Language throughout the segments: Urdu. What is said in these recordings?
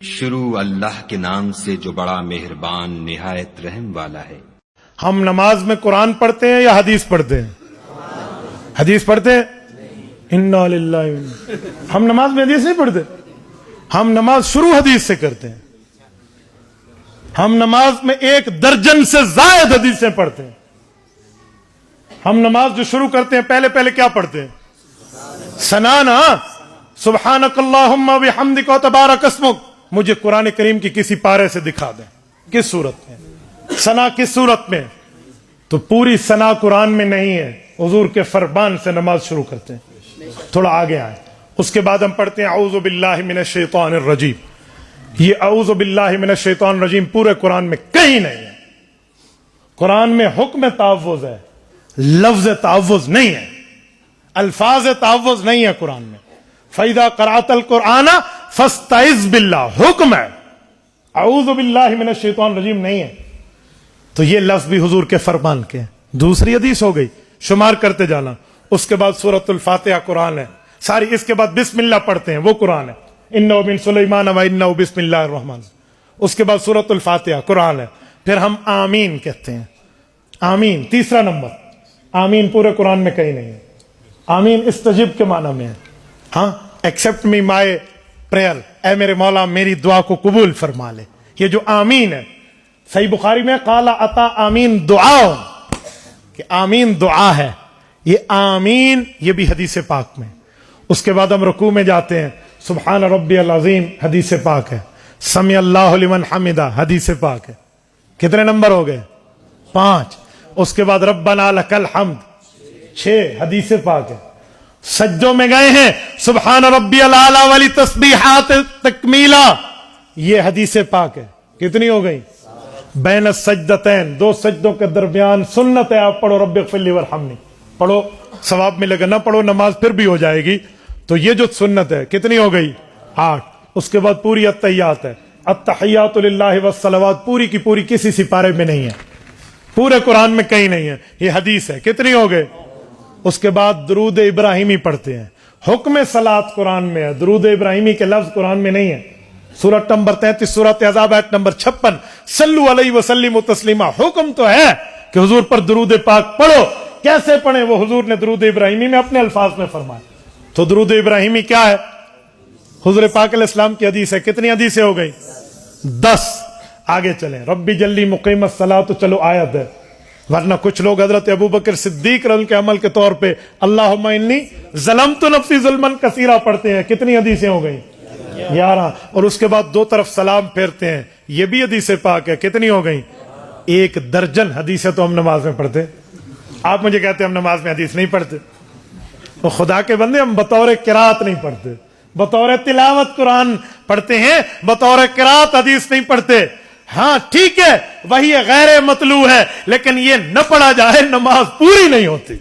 شروع اللہ کے نام سے جو بڑا مہربان نہایت رحم والا ہے۔ ہم نماز میں قرآن پڑھتے ہیں یا حدیث پڑھتے ہیں؟ حدیث پڑھتے ہیں؟ انا للہ و انا۔ ہم نماز میں حدیث نہیں پڑھتے، ہم نماز شروع حدیث سے کرتے ہیں۔ ہم نماز میں 1 درجن سے زائد حدیثیں پڑھتے ہیں۔ ہم نماز جو شروع کرتے ہیں پہلے کیا پڑھتے ہیں؟ ثنا نا، سبحانک اللہم و بحمدک و تبارک اسمک۔ مجھے قرآن کریم کی کسی پارے سے دکھا دیں کس صورت میں ثنا، کس صورت میں؟ تو پوری ثنا قرآن میں نہیں ہے، حضور کے فرمان سے نماز شروع کرتے ہیں۔ تھوڑا آگے آئیں، اس کے بعد ہم پڑھتے ہیں اعوذ باللہ من الشیطان الرجیم۔ یہ اعوذ باللہ من الشیطان الرجیم پورے قرآن میں کہیں نہیں ہے۔ قرآن میں حکم تعوذ ہے، لفظ تعوذ نہیں ہے، الفاظ تعوذ نہیں ہے قرآن میں۔ فَإِذَا قَرَأْتَ الْقُرْآنَ فَاسْتَعِذْ بِاللَّهِ، حکم ہے، اعوذ باللہ من الشیطان الرجیم نہیں ہے۔ تو یہ لفظ بھی حضور کے فرمان کے ہیں۔ دوسری حدیث ہو گئی، شمار کرتے جانا۔ اس کے بعد سورۃ الفاتحہ قرآن ہے ساری، اس کے بعد بسم اللہ پڑھتے ہیں، وہ قرآن ہے، انہ من سلیمان و انہ بسم اللہ الرحمن۔ اس کے بعد سورۃ الفاتحہ قرآن ہے۔ پھر ہم آمین کہتے ہیں، آمین تیسرا نمبر۔ آمین پورے قرآن میں کہیں نہیں ہے۔ آمین استجب کے معنی میں ہے، ہاں، ایکسپٹ می مائی پریئر، اے میرے مولا میری دعا کو قبول فرما لے۔ یہ جو آمین ہے، صحیح بخاری میں قال اتا آمین دعا، کہ آمین دعا ہے۔ یہ آمین یہ بھی حدیث پاک میں۔ اس کے بعد ہم رکوع میں جاتے ہیں، سبحان ربی العظیم حدیث پاک ہے، سمع اللہ لمن حمدہ حدیث پاک ہے۔ کتنے نمبر ہو گئے؟ 5۔ اس کے بعد ربنا لک الحمد 6 حدیث پاک ہے۔ سجدوں میں گئے ہیں، سبحان ربی الاعلی والی تسبیحات تکمیلا، یہ حدیث پاک ہے۔ کتنی ہو گئی؟ بین السجدتین، 2 سجدوں کے درمیان سنت ہے، آپ پڑھو رب اغفر لی وارحمنی، پڑھو ثواب ملے گا، نہ پڑھو نماز پھر بھی ہو جائے گی۔ تو یہ جو سنت ہے کتنی ہو گئی؟ 8۔ اس کے بعد پوری التحیات ہے، التحیات للہ والصلوات، پوری کی پوری کسی سپارے میں نہیں ہے، پورے قرآن میں کہیں نہیں ہے، یہ حدیث ہے۔ کتنی ہو گئے؟ اس کے بعد درود ابراہیمی پڑھتے ہیں، حکم صلاۃ قرآن میں ہے، درود ابراہیمی کے لفظ قرآن میں نہیں ہے۔ سورۃ نمبر 33 سورۃ احزاب آیت نمبر 56، صلو علیہ وسلم تسلیما، حکم تو ہے کہ حضور پر درود پاک پڑھو۔ کیسے پڑھیں؟ وہ حضور نے درود ابراہیمی میں اپنے الفاظ میں فرمایا۔ تو درود ابراہیمی کیا ہے؟ حضور پاک علیہ السلام کی حدیث ہے۔ کتنی حدیثیں ہو گئی؟ 10۔ آگے چلیں، ربی جلی مقیم الصلاۃ، تو چلو آیت ہے، ورنہ کچھ لوگ حضرت ابوبکر صدیق رضی اللہ عنہ کے عمل کے طور پہ اللہم انی ظلمت نفسی ظلما کثیرا پڑھتے ہیں۔ کتنی حدیثیں ہو گئی؟ 11۔ اور اس کے بعد 2 طرف سلام پھیرتے ہیں، یہ بھی حدیث پاک ہے۔ کتنی ہو گئی؟ 1 درجن حدیثیں تو ہم نماز میں پڑھتے۔ آپ مجھے کہتے ہیں ہم نماز میں حدیث نہیں پڑھتے، تو خدا کے بندے ہم بطور قرات نہیں پڑھتے، بطور تلاوت قرآن پڑھتے ہیں، بطور قرات حدیث نہیں پڑھتے۔ ہاں ٹھیک ہے، وہی غیر مطلوع ہے، لیکن یہ نہ پڑھا جائے نماز پوری نہیں ہوتی۔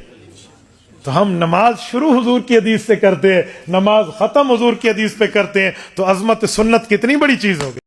تو ہم نماز شروع حضور کی حدیث سے کرتے ہیں، نماز ختم حضور کی حدیث پہ کرتے ہیں، تو عظمت سنت کتنی بڑی چیز ہوگی۔